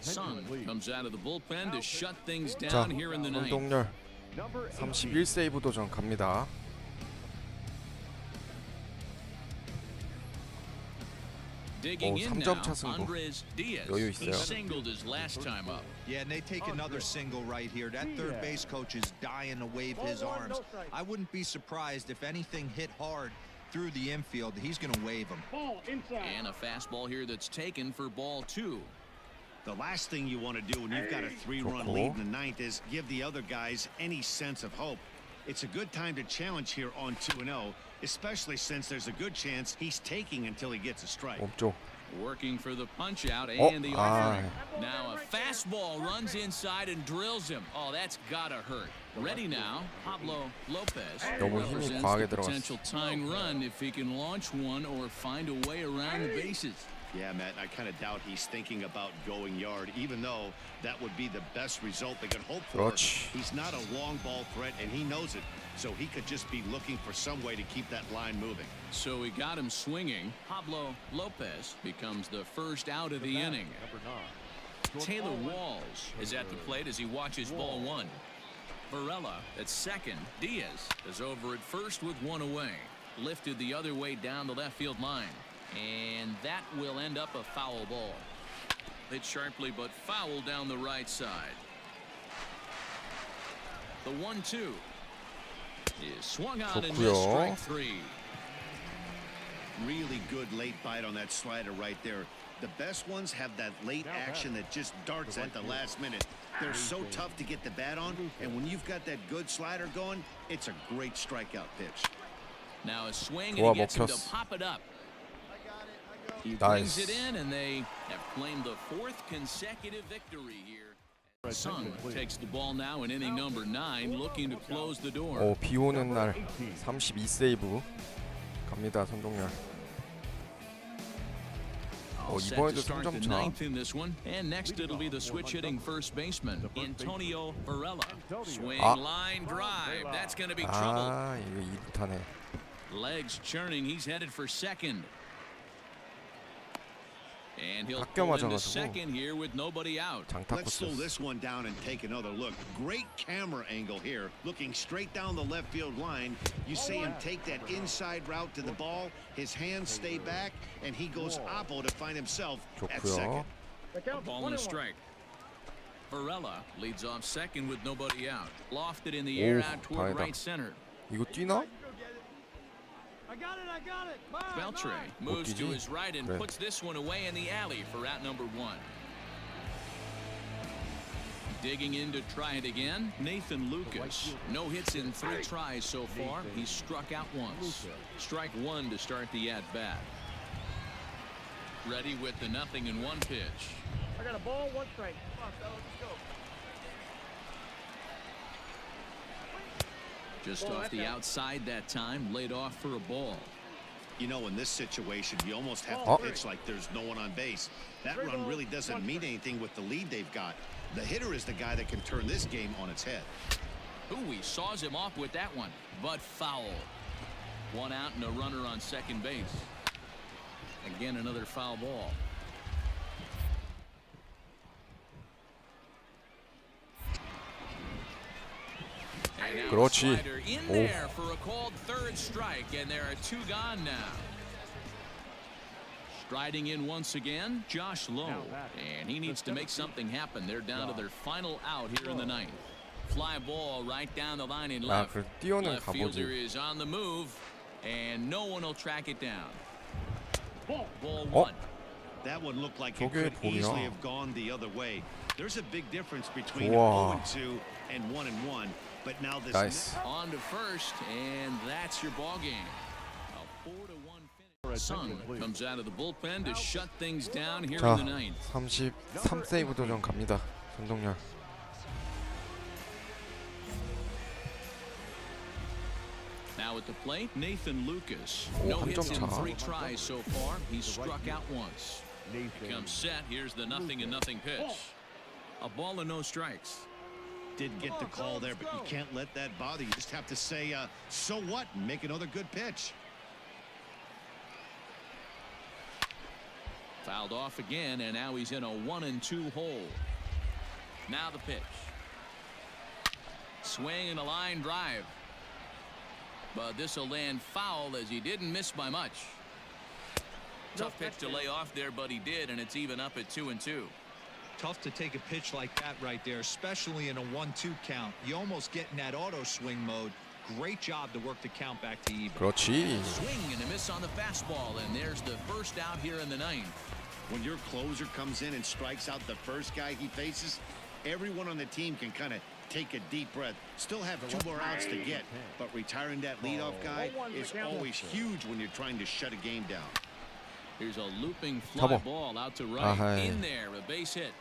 Sun comes out of the bullpen to shut things down here in the ninth. 손동열 31세이브 도전 갑니다. Digging in 3점 now, 차 승부. Andres Diaz. 여유 He 있어요. singled his last time up. Yeah, and they take another single right here. That third base coach is dying to wave his arms. I wouldn't be surprised if anything hit hard through the infield. He's going to wave them. And a fastball here that's taken for ball two. The last thing you want to do when you've got a 3-run lead in the ninth is give the other guys any sense of hope. It's a good time to challenge here on 2-0, especially since there's a good chance he's taking until he gets a strike. 없죠. Working for the punch out and the 아, offering. Now a fastball runs inside and drills him. Oh, that's gotta hurt. Ready now, Pablo Lopez 너무 힘이 represents 과하게 the 들어갔어. potential tying run if he can launch one or find a way around the bases. Yeah, Matt, I kind of doubt he's thinking about going yard, even though that would be the best result they could hope for. 그렇지. He's not a long ball threat, and he knows it, so he could just be looking for some way to keep that line moving. So he got him swinging. Pablo Lopez becomes the first out of the inning. Taylor Walls is at the plate as he watches ball one. Varela at second. Diaz is over at first with one away. Lifted the other way down the left field line. And that will end up a foul ball. Hit sharply but foul down the right side. The 1-2 is swung out and missed, strike three. Really good late bite on that slider right there. The best ones have that late action that just darts at the last minute. They're so tough to get the bat on, and when you've got that good slider going, it's a great strikeout pitch. Now a swing 좋아, and he gets him to 먹혔어. pop it up. He Nice. brings it in and they have claimed the fourth consecutive victory here. Sun takes the ball now in inning number 9, looking to close the door. 비 오는 날 32세이브 갑니다. 손동열. All set 이번에도 to start the 3점 차. ninth in this one, and next it'll be the switch-hitting first baseman Antonio Varela. Swing line drive. That's going to be trouble. 아, 이거 2루타네. Legs churning. He's headed for second. And he'll 깎여 pull into 맞아가지고 second here with nobody out. 장타 Let's slow 코스. this one down and take another look. Great camera angle here, looking straight down the left field line. You see him take that inside route to the ball. His hands stay back, and he goes oppo to find himself at second. 좋고요. A ball and a strike. Varela leads off second with nobody out. Lofted in the air 오, out toward 다행이다. right center. 이거 뛰나? Beltre moves to his right and 그래. puts this one away in the alley for out number 1. Digging in to try it again, Nathan Lucas. No hits in 3 tries so far. He's struck out once. Strike 1 to start the at-bat. Ready with the 0-1 pitch. I got a ball, 1 strike. Come on, fellas, let's go. Just off the outside that time, laid off for a ball. You know, in this situation, you almost have to pitch like there's no one on base. That run really doesn't mean anything with the lead they've got. The hitter is the guy that can turn this game on its head. Ooh, he saws him off with that one, but foul. 1 out and a runner on second base. Again, another foul ball. And now a 그렇지. slider in 오. there for a called third strike, and there are 2 gone now. Striding in once again, Josh Lowe, and he needs to make something happen. They're down to their final out here in the ninth. Fly ball right down the line in 아, left. 그 뛰어는 Left fielder 가보지. is on the move, and no one will track it down. Ball 어? 1. That one looked like it 저게 could 볼이야. easily have gone the other way. There's a big difference between 우와. 0-2 and 1-1, but now this 나이스. On to first, and that's your ball game. A 4-1 finish. Sun comes out of the bullpen to shut things down here 자, in the ninth. 33세이브 도전 갑니다. 손동열. Now at the plate, Nathan Lucas. No 한 hits 점 in 차. 3 tries so far. He's struck out once. Comes set. Here's the 0-0 pitch. A ball and no strikes. did get the call there, but you can't let that bother you. Just have to say, so what, and make another good pitch. Fouled off again, and now he's in a 1-2 hole. Now the pitch. Swing and a line drive. But this will land foul as he didn't miss by much. Tough pitch to lay off there, but he did, and it's even up at 2-2. Tough to take a pitch like that right there, especially in a 1-2 count. You almost get in that auto swing mode. Great job to work the count back to even. 그렇지. Swing and a miss on the fastball, and there's the first out here in the ninth. When your closer comes in and strikes out the first guy he faces, everyone on the team can kind of take a deep breath. Still have 2 more outs to get, but retiring that leadoff guy is always huge when you're trying to shut a game down. Here's a looping fly ball out to right. In there, a base hit.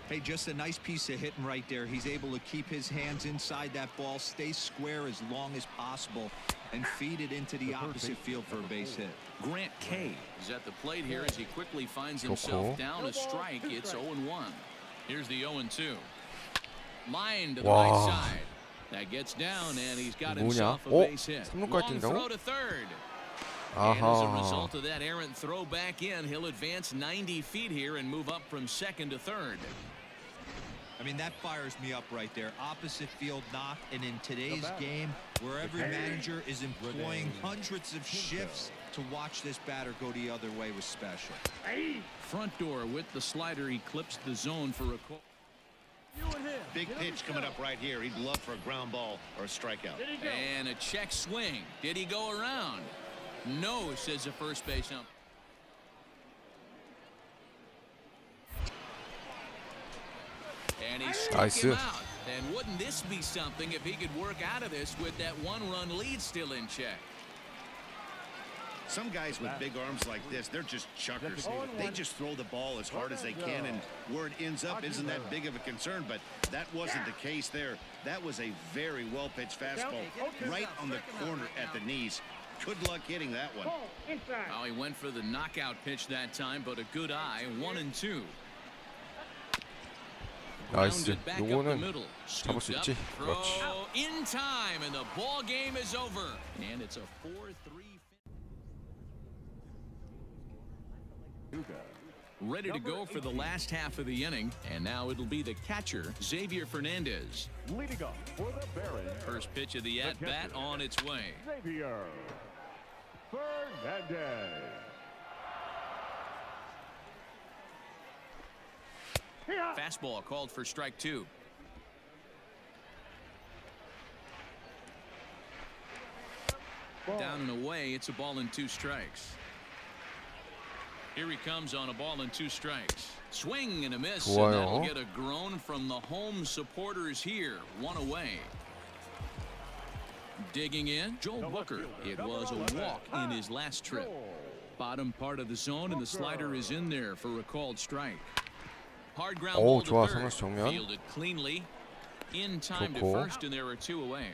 Hey, just a nice piece of hitting right there. He's able to keep his hands inside that ball, stay square as long as possible, and feed it into the opposite field for a base hit. Grant K is at the plate here as he quickly finds himself down a strike. It's 0-1. Here's the 0-2. Line to the right side. That gets down, and he's got himself a base hit. Long throw to third. And as a result of that errant throw back in, he'll advance 90 feet here and move up from second to third. I mean, that fires me up right there. Opposite field knock, and in today's game, where every manager is employing hundreds of shifts to watch this batter go the other way was special. Front door with the slider, he clips the zone for a call. Big pitch coming up right here. He'd love for a ground ball or a strikeout. And a check swing. Did he go around? No, says the first base ump. And he struck him out. And wouldn't this be something if he could work out of this with that 1-run lead still in check? Some guys with big arms like this, they're just chuckers. They just throw the ball as hard as they can, and where it ends up isn't that big of a concern, but that wasn't the case there. That was a very well-pitched fastball right on the corner at the knees. Good luck hitting that one. Oh, he went for the knockout pitch that time, but a good eye. 1-2. 나이스. 요거는 잡을 수 있지. 그렇지. In time, and the ball game is over. And it's a 4-3. Ready to go for the last half of the inning, and now it'll be the catcher, Xavier Fernandez. Leading up for the Barons. First pitch of the at-bat on its way. Xavier Fernandez. Fastball called for strike 2. Down and away, it's a ball and 2 strikes. Here he comes on a ball and 2 strikes. Swing and a miss, and that'll get a groan from the home supporters here. 1 away. Digging in, Joel Booker. It was a walk in his last trip. Bottom part of the zone, and the slider is in there for a called strike. Hard ground ball to third. Fielded cleanly. In time to first, and there are 2 away.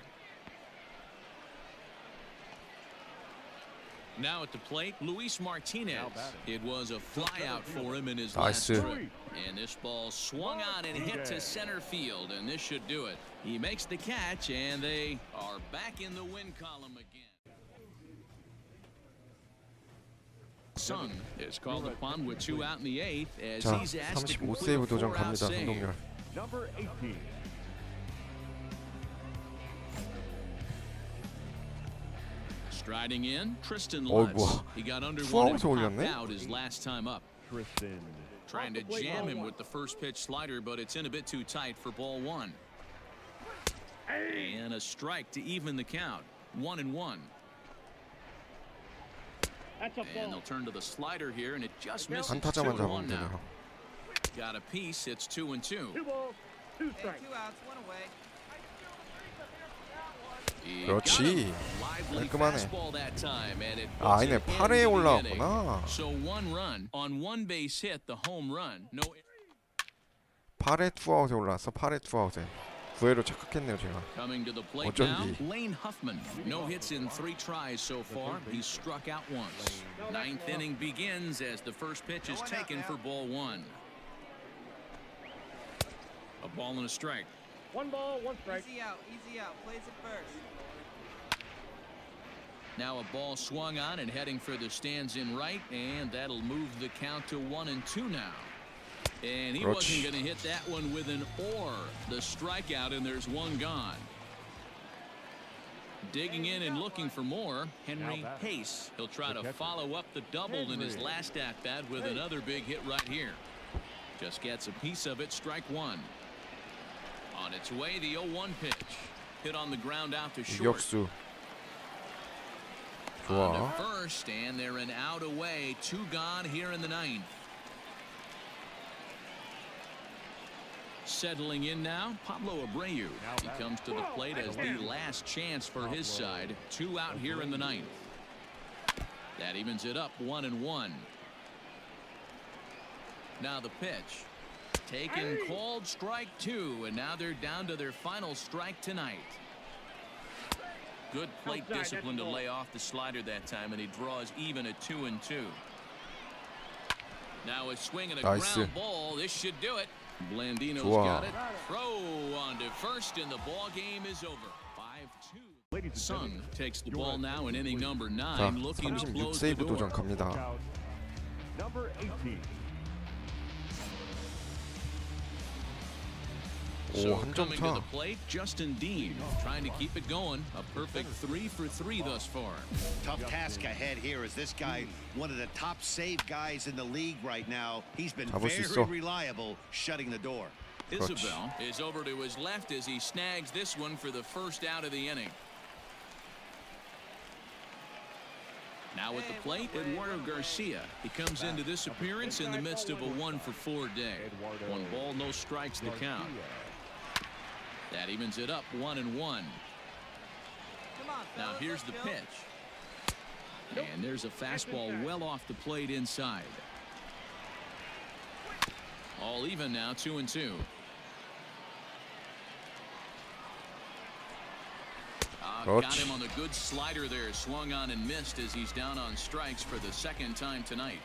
Now at the plate, Luis Martinez. It was a fly out for him in his last trip. And this ball swung on and hit to center field, and this should do it. He makes the catch, and they are back in the win column again. Sung is called upon with 2 out in the 8th as 자, he's asked to complete 35세이브 a 도전 4-out 갑니다. save. 한동열. Number 18. Striding in, Tristan Lutz. He got under 1 and popped out his last time up. Tristan. Trying to jam him with the first pitch slider, but it's in a bit too tight for ball 1. And a strike to even the count. 1-1. And they'll turn to the slider here, and it just misses. 1타자만 2-1 잡으면 now. 되네요. Got a piece. It's 2-2. 2 balls, 2 strikes. 2 outs, 1 away. 그렇지. 깔끔하네. 아, 아니네. 8회에 올라왔구나. So 1 run on 1 base hit, the home run. No. 8회 투아웃에 올라왔어. 8회 투아웃에. 9회로 착각했네요, 제가. Coming to the plate now, 어쩐지. Lane Huffman. No hits in 3 tries so far. He's struck out once. 9th inning begins as the first pitch is taken for ball 1. A ball and a strike. 1 ball, 1 strike. Easy out, plays it first. Now a ball swung on and heading for the stands in right, and that'll move the count to 1-2 now. And he wasn't going to hit that one with an or. The strikeout, and there's one gone. Digging in and looking for more, Henry Pace. He'll try to follow up the double in his last at-bat with another big hit right here. Just gets a piece of it, strike one. On its way, the 0-1 pitch. Hit on the ground out to short. 유격수. On 좋아. to first, and they're an out away. Two gone here in the ninth. Settling in now, Pablo Abreu. He comes to the plate as the last chance for his side. Two out here in the ninth. That evens it up 1-1. Now the pitch. Taken, called, strike two, and now they're down to their final strike tonight. Good plate discipline to lay off the slider that time, and he draws even at 2-2. Now a swing and a ground ball. This should do it. Blandino's got it. Throw on to first, and the ball game is over. 5-2. Sung takes the ball now in inning number 9, 자, looking to close 36세이브 the door. 도전 갑니다. Number 18. So 한 점 coming to 차. the plate, Justin Dean trying to keep it going. A perfect 3 for 3 thus far. Tough task ahead here as this guy, one of the top save guys in the league right now. He's been 잡을 수 very 있어. reliable shutting the door. Isabel is over to his left as he snags this one for the first out of the inning. Now at the plate, Eduardo Garcia. He comes into this appearance in the midst of a 1 for 4 day. 1 ball, no strikes the count. That evens it up 1-1. Now here's the pitch. And there's a fastball well off the plate inside. All even now, 2-2. Got him on the good slider there. Swung on and missed as he's down on strikes for the second time tonight.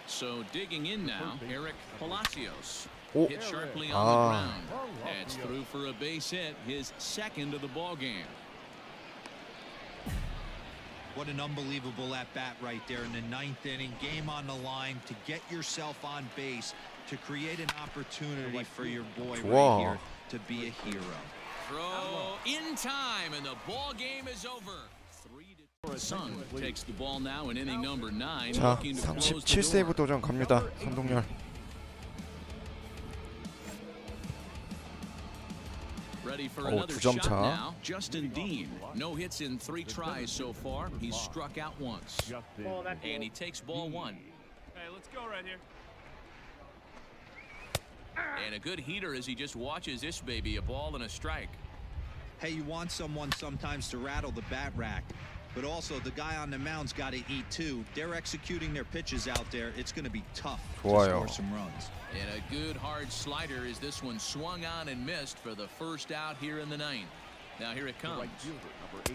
So digging in now, Eric Palacios. Hit sharply on the ground. That's through for a base hit, his second of the ball game. What an unbelievable at-bat right there in the 9th inning. Game on the line to get yourself on base, to create an opportunity for your boy right here to be a hero. Throw in time, and the ball game is over. 3-2. Sung takes the ball now in inning number 9. 자, Looking to close the 37세이브 door. 도전 갑니다. 선동열. Ready for another 9점 shot 차. now. Justin Dean. No hits in 3 tries so far. He's struck out once. And he takes ball 1. Hey, let's go right here. And a good heater as he just watches this baby, a ball and a strike. Hey, you want someone sometimes to rattle the bat rack, but also the guy on the mound's got to eat too. They're executing their pitches out there. It's going to be tough to score some runs. And a good hard slider as this one swung on and missed for the first out here in the 9th. Now here it comes.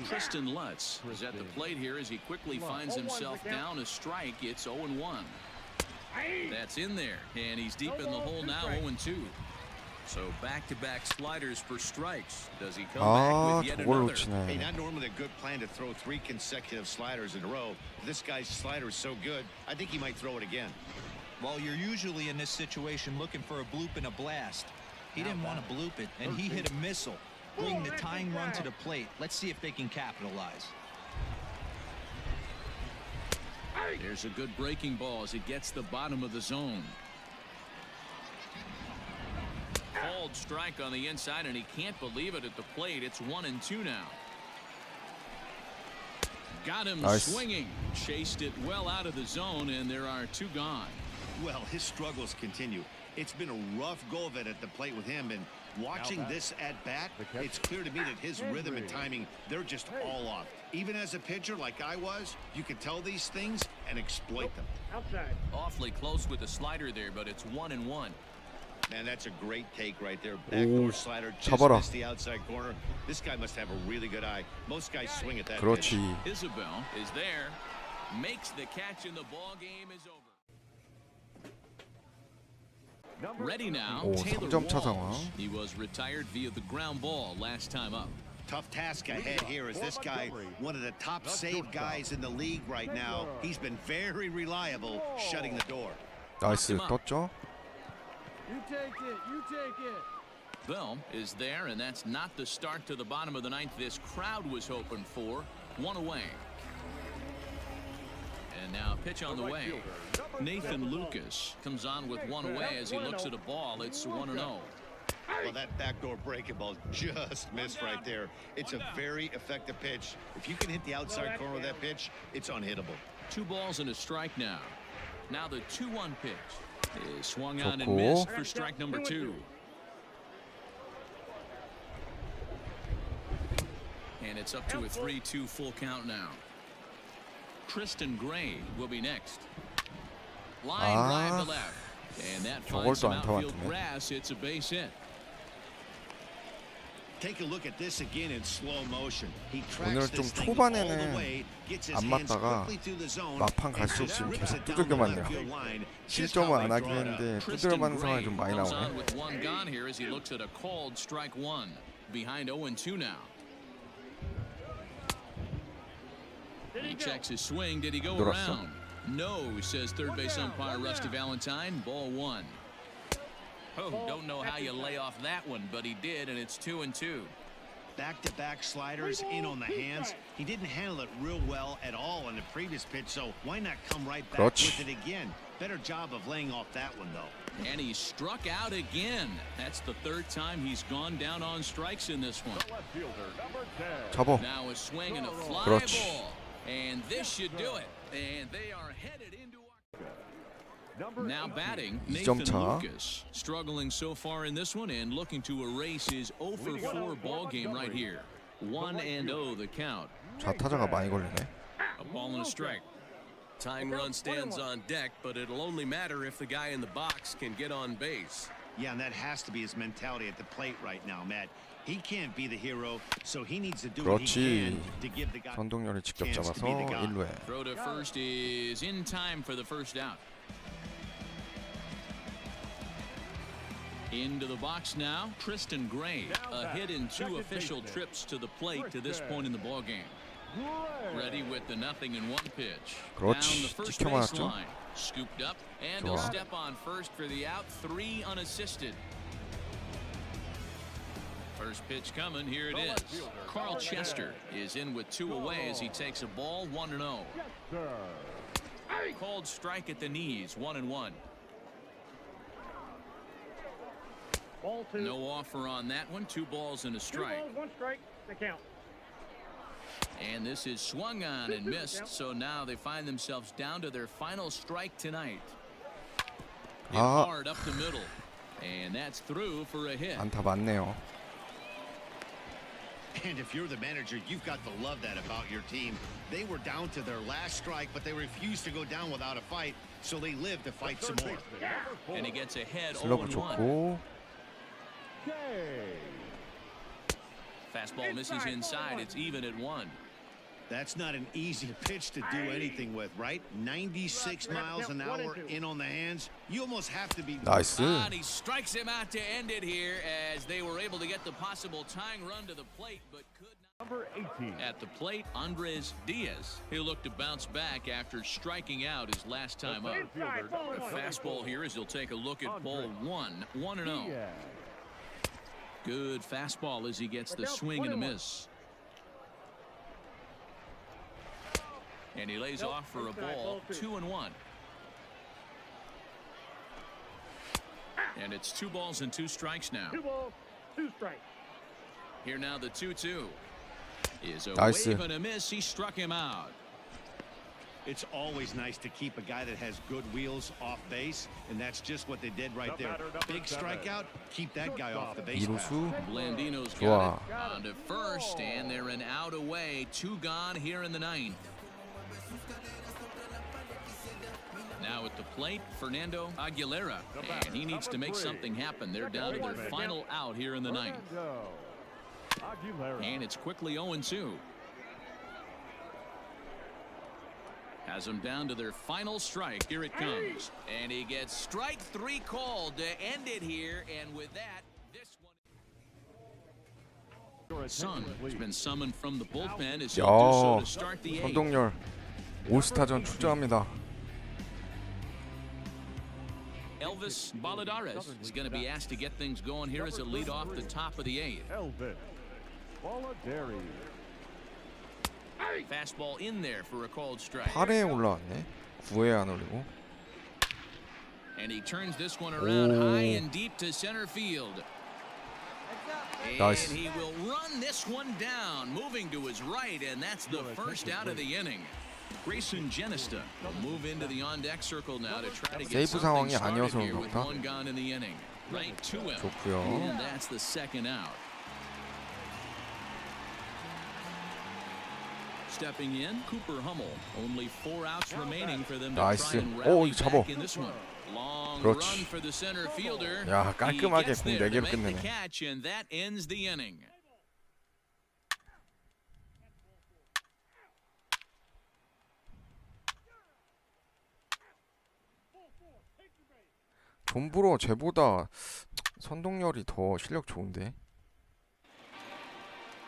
Tristan Lutz is at the plate here as he quickly finds himself down a strike. It's 0-1. That's in there, and he's deep in the hole now, 0-2. So back-to-back sliders for strikes. Does he come back with yet 그걸 another? 놓치네. Hey, not normally a good plan to throw 3 consecutive sliders in a row. This guy's slider is so good, I think he might throw it again. Well, you're usually in this situation looking for a bloop and a blast. He didn't want to bloop it, and he hit a missile, bringing the tying run to the plate. Let's see if they can capitalize. There's a good breaking ball as it gets the bottom of the zone. Called strike on the inside, and he can't believe it at the plate. It's 1-2 now. Got him swinging. Chased it well out of the zone, and there are 2 gone. Well, his struggles continue. It's been a rough go of it at the plate with him, and watching this at bat, it's clear to me that his rhythm and timing, they're just all off. Even as a pitcher like I was, you can tell these things and exploit them. Outside. Awfully close with the slider there, but it's 1-1. Man, that's a great take right there. Backdoor slider just 잡아라. missed the outside corner. This guy must have a really good eye. Most guys swing at that pitch. 그렇지. Isabel is there, makes the catch, and the ball game is over. Ready now, 오, Taylor 3점 차 Walls. 상황. He was retired via the ground ball last time up. Tough task ahead here as this guy, one of the top save guys in the league right now. He's been very reliable shutting the door. 나이스. 떴죠? You take it. You take it. Bill is there, and that's not the start to the bottom of the ninth this crowd was hoping for. One away. And now pitch on the way. Nathan Lucas comes on with one away as he looks at a ball. It's 1-0. Well, that backdoor breaking ball just missed right there. It's a very effective pitch. If you can hit the outside corner of that pitch, it's unhittable. 2 balls and a strike now. Now the 2-1 pitch is swung on and missed for strike number 2. And it's up to a 3-2 full count now. Tristan Gray will be next. Line drive to left. And that finds some outfield grass. It's a base hit. Take a look at this again in slow motion. He 오늘 tracks 좀 this thing all the 초반에는 way, gets his 안 hands 맞다가 quickly through the zone, 막판 and 갈수록 just 지금 rips 계속 it down 두들겨 the 맞네요. left field line. Just 실점은 how 안 they 하긴 draw it up. 했는데 두드려 Tristan 맞는 상황이 Gray 좀 많이 comes 나오네. on with 1 gone here as he looks at a called strike 1. Behind 0-2 now. He checks his swing. Did he go 놀았어? around? No, says third base umpire Rusty Valentine. Ball 1. Oh, don't know how you lay off that one, but he did, and it's 2-2. Back-to-back sliders in on the hands. He didn't handle it real well at all on the previous pitch, so why not come right back 그렇지. with it again? Better job of laying off that one, though. And he struck out again. That's the 3rd time he's gone down on strikes in this one. The left fielder, number 10. 잡어. Now a swing and a fly 그렇지. ball. And this should do it. And they are headed into Number now 18. batting 2점 Nathan 차. Lucas, struggling so far in this one and looking to erase his 0-4 ball game right here. 1-0 the count. 좌타자가 많이 걸리네. A ball and a strike. Tying run stands on deck, but it'll only matter if the guy in the box can get on base. Yeah, and that has to be his mentality at the plate right now, Matt. He can't be the hero, so he needs to do what he 그렇지. can to give the guy 전동열이 직접 chance to 잡아서 be the guy. 1루에. Throw to first is in time for the first out. Into the box now, Tristan Gray. A hit in 2 official trips to the plate to this point in the ball game. Ready with the 0-1 pitch. Down 그렇지. the first 지켜맞았죠. baseline. Scooped up, and 좋아. he'll step on first for the out. 3 unassisted. First pitch coming. Here it is. Carl Chester is in with 2 away as he takes a ball. 1-0. Called strike at the knees. 1-1. Ball 2. No offer on that one. 2 balls and a 2 strike. balls, 1 strike. The count. And this is swung on and missed. So now they find themselves down to their final strike tonight. Hit 아. hard up the middle. And that's through for a hit. 안타 많네요. And if you're the manager, you've got to love that about your team. They were down to their last strike, but they refused to go down without a fight, so they lived to fight some more. And he gets ahead 슬러브 0-1. 좋고. Fastball misses inside. It's even at 1. That's not an easy pitch to do anything with, right? 96 miles an hour in on the hands. You almost have to be. 나이스. And he strikes him out to end it here as they were able to get the possible tying run to the plate, but could not. Number 18. At the plate, Andres Diaz. He'll look to bounce back after striking out his last time up. Fielder, number The 20. fastball here as he'll take a look at ball 1. 1-0. Yeah. Good fastball as he gets the swing and a miss. And he lays off for a ball. 2-1. And it's 2 balls and 2 strikes now. 2 balls, 2 strikes. Here now the 2-2. Is a 나이스. wave and a miss. He struck him out. It's always nice to keep a guy that has good wheels off base, and that's just what they did right there. Big strikeout, keep that guy off the base path. 이루수. Blandino's 좋아. got it. On to first, and they're an out away. 2 gone here in the 9th. Now at the plate, Fernando Aguilera, and he needs to make something happen. They're down to their final out here in the 9th. Aguilera. And it's quickly 0-2. Has them down to their final strike. Here it comes. And he gets strike 3 called to end it here. And with that, this one. Sun has been summoned from the bullpen as 야, he'll do so to start the eighth. 선동열 올스타전 출전합니다. Elvis Baladares is going to be asked to get things going here as a lead off the top of the eighth. Elvis Baladares. Fastball in there for a called strike. 8회에 올라왔네. 9회에 안 올리고. And he turns this one around 오. high and deep to center field. And 나이스. he will run this one down, moving to his right, and that's the first out of the inning. Grayson Genista will move into the on-deck circle now to try to get 세이브 something 상황이 started 아니어서 here with 그런가? one gone in the inning. Right to him. 좋고요. And that's the second out. Stepping in, Cooper Hummel. Only 4 outs remaining for them to 나이스. try and 오, rally 이거 잡어. back in this one. Long 그렇지. run for the center fielder. 야, 깔끔하게 He gets 공 there 4개로 to make the 끝내네. catch, and that ends the inning. 존브로 쟤보다 선동열이 더 실력 좋은데.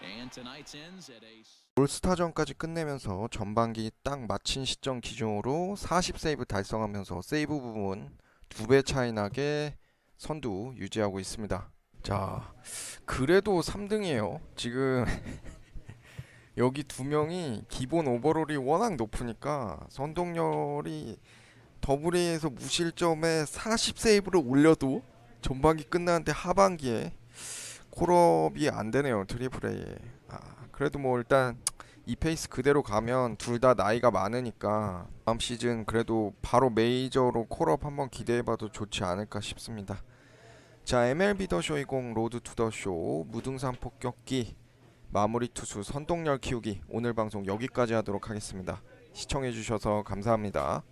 And tonight's ends at a 올스타전까지 끝내면서 전반기 딱 마친 시점 기준으로 40세이브 달성하면서 세이브 부분 2배 차이 나게 선두 유지하고 있습니다. 자, 그래도 3등이에요. 지금 여기 2명이 기본 오버롤이 워낙 높으니까 선동열이 더블A에서 무실점에 40세이브를 올려도 전반기 끝나는데 하반기에 콜업이 안 되네요. 트리플 A에. 그래도 뭐 일단 이 페이스 그대로 가면 둘 다 나이가 많으니까 다음 시즌 그래도 바로 메이저로 콜업 한번 기대해봐도 좋지 않을까 싶습니다. 자, MLB 더쇼 20 로드 투 더쇼 무등산 폭격기 마무리 투수 선동열 키우기 오늘 방송 여기까지 하도록 하겠습니다. 시청해주셔서 감사합니다.